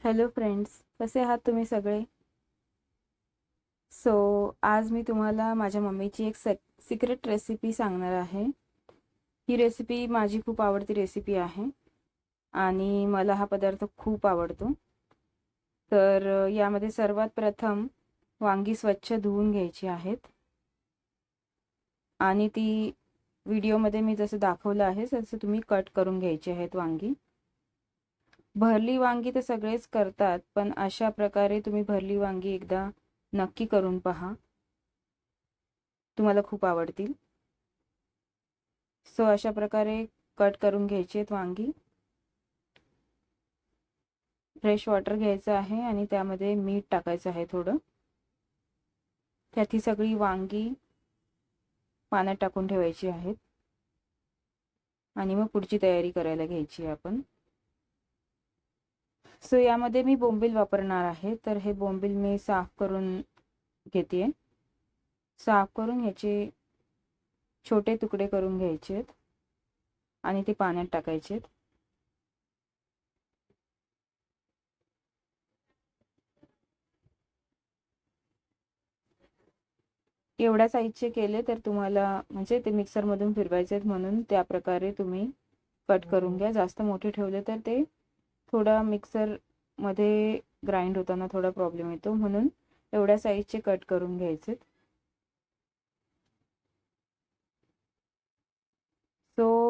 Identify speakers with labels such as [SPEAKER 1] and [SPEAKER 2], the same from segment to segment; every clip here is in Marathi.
[SPEAKER 1] हॅलो फ्रेंड्स, कसे आहात तुम्ही सगळे? आज मी तुम्हाला माझ्या मम्मीची एक सिक्रेट रेसिपी सांगणार आहे. ही रेसिपी माझी खूप आवडती रेसिपी आहे आणि मला हा पदार्थ खूप आवडतो. यामध्ये सर्वात प्रथम वांगी स्वच्छ धुवून घ्यायची आहेत आणि ती व्हिडिओमध्ये मी जसं दाखवलं आहे तसं तुम्ही कट करून घ्यायची आहेत वांगी. भरली वांगी तर सगळेच करतात, पण अशा प्रकारे तुम्ही भरली वांगी एकदा नक्की करून पहा, तुम्हाला खूप आवडतील. अशा प्रकारे कट करून घ्यायची आहेत वांगी. फ्रेश वॉटर घ्यायचं आहे आणि त्यामध्ये मीठ टाकायचं आहे थोडं. त्यात ही सगळी वांगी पाण्यात टाकून ठेवायची आहेत आणि मग पुढची तयारी करायला घ्यायची आहे आपण. यामध्ये मी बोंबील वापरणार आहे, तर हे बोंबील मी साफ करून घेते. साफ करून ह्याचे छोटे तुकडे करून घ्यायचे आहेत आणि ते पाण्यात टाकायचे आहेत. एवढ्या साईजचे केले तर तुम्हाला म्हणजे ते मिक्सरमधून फिरवायचे आहेत, म्हणून त्या प्रकारे तुम्ही कट करून घ्या. जास्त मोठे ठेवले तर ते थोडा मिक्सरमध्ये ग्राइंड होताना थोडा प्रॉब्लेम येतो, म्हणून एवढ्या साईजचे कट करून घ्यायचे.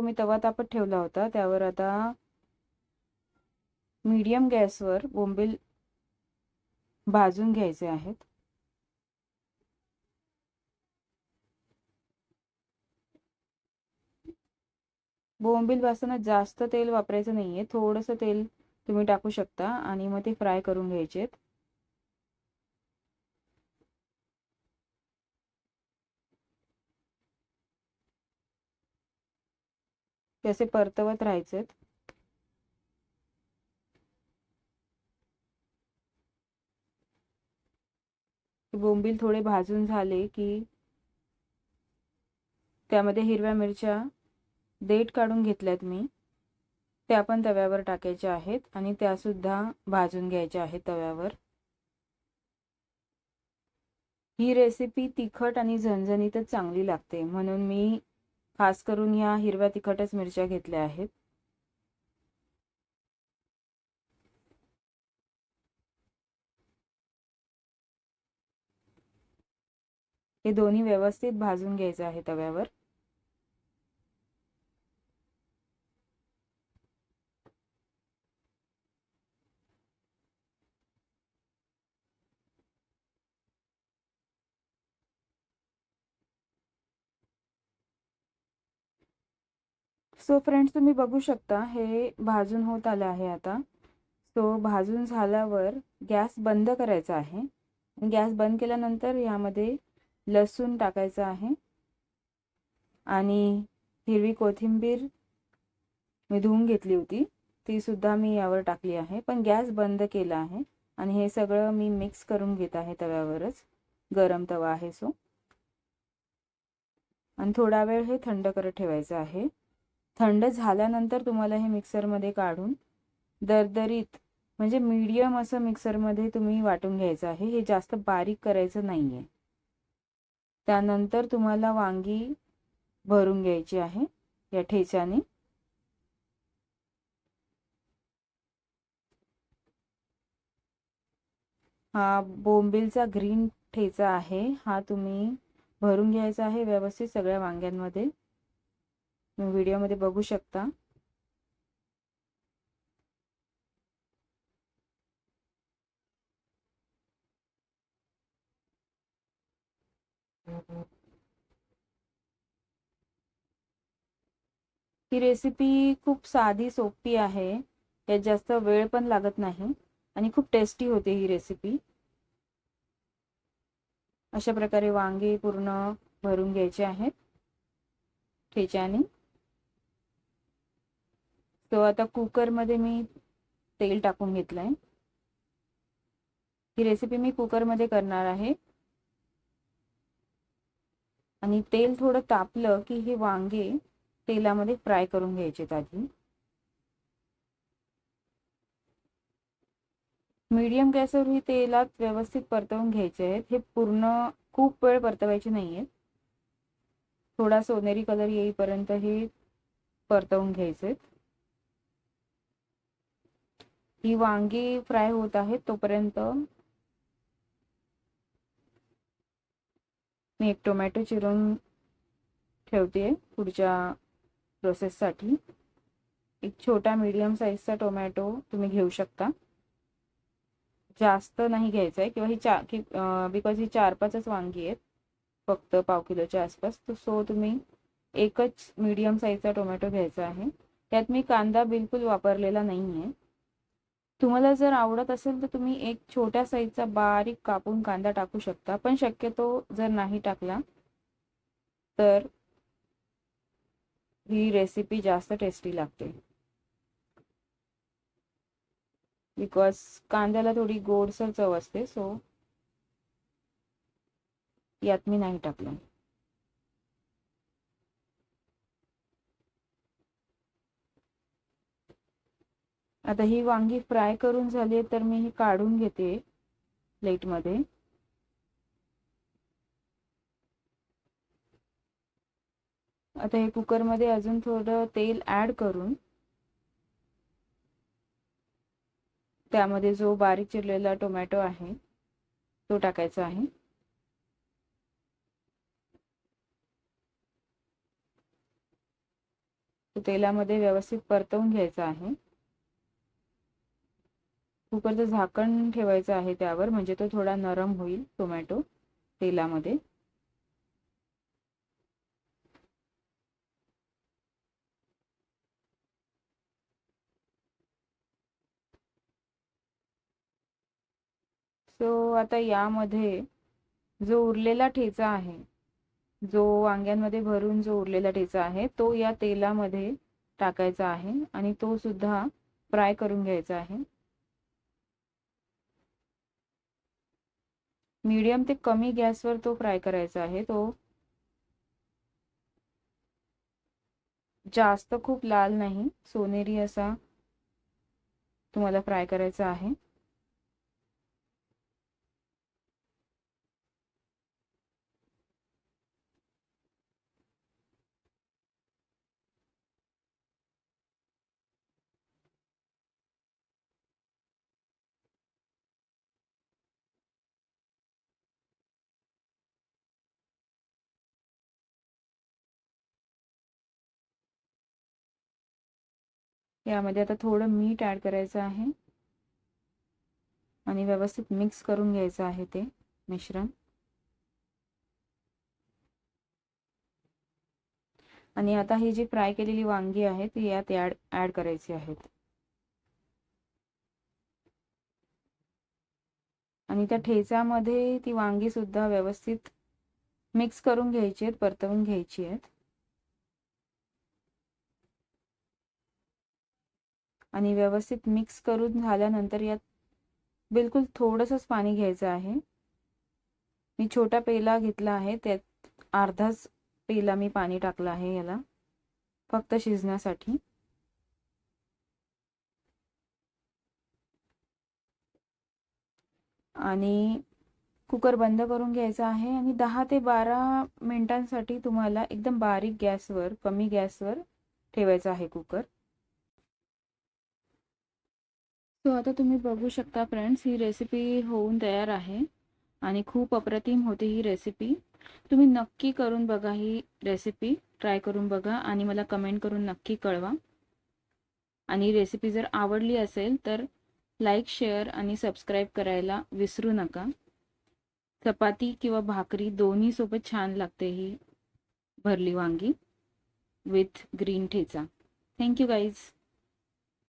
[SPEAKER 1] मी तवा तापत ठेवला होता. त्यावर आता मीडियम गॅसवर बोंबील भाजून घ्यायचे आहेत. बोंबील भाजताना जास्त तेल वापरायचं नाहीये, थोडंसं तेल तुम्ही टाकू शकता आणि मग ते फ्राय करून घ्यायचे. ते असे परतवत राहायचे. बोंबील थोडे भाजून झाले की त्यामध्ये हिरव्या मिरच्या देठ काढून घेतल्यात मी, त्या पण तव्यावर टाकायच्या आहेत आणि त्या सुद्धा भाजून घ्यायच्या आहेत तव्यावर. ही रेसिपी तिखट आणि झणझणीतच चांगली लागते, म्हणून मी खास करून ह्या हिरव्या तिखटच मिरच्या घेतल्या आहेत. हे दोन्ही व्यवस्थित भाजून घ्यायचे आहे तव्यावर. फ्रेंड्स, तुम्ही बघू शकता हे भाजून होत आलं आहे आता. भाजून झाल्यावर गॅस बंद करायचा आहे. गॅस बंद केल्यानंतर यामध्ये लसूण टाकायचं आहे आणि हिरवी कोथिंबीर मी धुवून घेतली होती, ती सुद्धा मी यावर टाकली आहे. पण गॅस बंद केला आहे आणि हे सगळं मी मिक्स करून घेत आहे तव्यावरच. गरम तवा आहे आणि थोडा वेळ हे थंड करत ठेवायचं आहे. थंड झाल्यानंतर तुम्हाला हे मिक्सरमध्ये काढून दरदरीत म्हणजे मीडियम असं मिक्सरमध्ये तुम्ही वाटून घ्यायचं आहे. हे जास्त बारीक करायचं नाहीये. त्यानंतर तुम्हाला वांगी भरून घ्यायची आहे या ठेच्याने. हा बोंबीलचा ग्रीन ठेचा आहे, हा तुम्ही भरून घ्यायचा आहे व्यवस्थित सगळ्या वांग्यांमध्ये. तुम्ही व्हिडिओमध्ये बघू शकता. ही रेसिपी खूप साधी सोपी आहे, यात जास्त वेळ पण लागत नाही आणि खूप टेस्टी होते ही रेसिपी. अशा प्रकारे वांगे पूर्ण भरून घ्यायचे आहेत ठेच्याने. आता कुकरमध्ये मी तेल टाकून घेतलंय. ही रेसिपी मी कुकरमध्ये करणार आहे आणि तेल थोडं तापलं की हे वांगे तेलामध्ये फ्राय करून घ्यायचे आधी. मीडियम गॅसवर ही तेलात व्यवस्थित परतवून घ्यायचे आहेत. हे पूर्ण खूप वेळ परतवायचे नाही आहेत. थोडा सोनेरी कलर येईपर्यंत हे परतवून घ्यायचे. ही वांगी फ्राय होत आहेत तोपर्यंत मी एक टोमॅटो चिरून ठेवते पुढच्या प्रोसेससाठी. एक छोटा मीडियम साईजचा टोमॅटो तुम्ही घेऊ शकता. जास्त नाही घ्यायचा आहे, किंवा ही बिकॉज ही 4-5च वांगी आहेत फक्त पाव किलोच्या आसपास. सो तुम्ही एकच मीडियम साईजचा टोमॅटो घ्यायचा आहे. त्यात मी कांदा बिलकुल वापरलेला नाही आहे. तुम्हाला जर आवडत असेल तर तुम्ही एक छोट्या साईजचा बारीक कापून कांदा टाकू शकता, पण शक्यतो जर नाही टाकला तर ही रेसिपी जास्त टेस्टी लागते. बिकॉज कांद्याला थोडी गोडसर चव असते. सो यात मी नाही टाकलं. आता ही वांगी फ्राय करून झाली तर मी ही काढून घेते प्लेटमध्ये. आता हे कुकरमध्ये अजून थोडं तेल ॲड करून त्यामध्ये जो बारीक चिरलेला टोमॅटो आहे तो टाकायचा आहे. तो तेलामध्ये व्यवस्थित परतवून घ्यायचा आहे. कुकरचं झाकण ठेवायचं आहे त्यावर, म्हणजे तो थोडा नरम होईल टोमॅटो तेलामध्ये. सो आता यामध्ये जो उरलेला ठेचा आहे, जो वांग्यांमध्ये भरून जो उरलेला ठेचा आहे तो या तेलामध्ये टाकायचा आहे आणि तो सुद्धा फ्राय करून घ्यायचा आहे. मीडियम ते कमी गॅसवर तो फ्राय करायचा आहे. तो जास्त खूप लाल नाही, सोनेरी असा तुम्हाला फ्राय करायचा आहे. यामध्ये आता थोडं मीठ ॲड करायचं आहे आणि व्यवस्थित मिक्स करून घ्यायचं आहे ते मिश्रण. आणि आता ही जी फ्राय केलेली वांगी आहेत ती यात ॲड करायची आहेत. आणि त्या ठेच्यामध्ये ती वांगी सुद्धा व्यवस्थित मिक्स करून घ्यायची आहेत, परतवून घ्यायची आहेत. आणि व्यवस्थित मिक्स करून झाल्यानंतर यात बिलकुल थोडंसंच पाणी घ्यायचं आहे. मी छोटा पेला घेतला आहे, त्यात अर्धाच पेला मी पाणी टाकलं आहे याला फक्त शिजण्यासाठी. आणि कुकर बंद करून घ्यायचा आहे आणि 10 ते 12 मिनिटांसाठी तुम्हाला एकदम बारीक गॅसवर, कमी गॅसवर ठेवायचा आहे कुकर. सो आता तुम्ही बघू शकता फ्रेंड्स, ही रेसिपी होऊन तयार आहे आणि खूप अप्रतिम होती ही रेसिपी. तुम्ही नक्की करून बघा, ही रेसिपी ट्राय करून बघा आणि मला कमेंट करून नक्की कळवा. आणि रेसिपी जर आवडली असेल तर लाईक, शेअर आणि सबस्क्राईब करायला विसरू नका. चपाती किंवा भाकरी दोन्ही सोबत छान लागते ही भरली वांगी with green thecha. Thank you guys.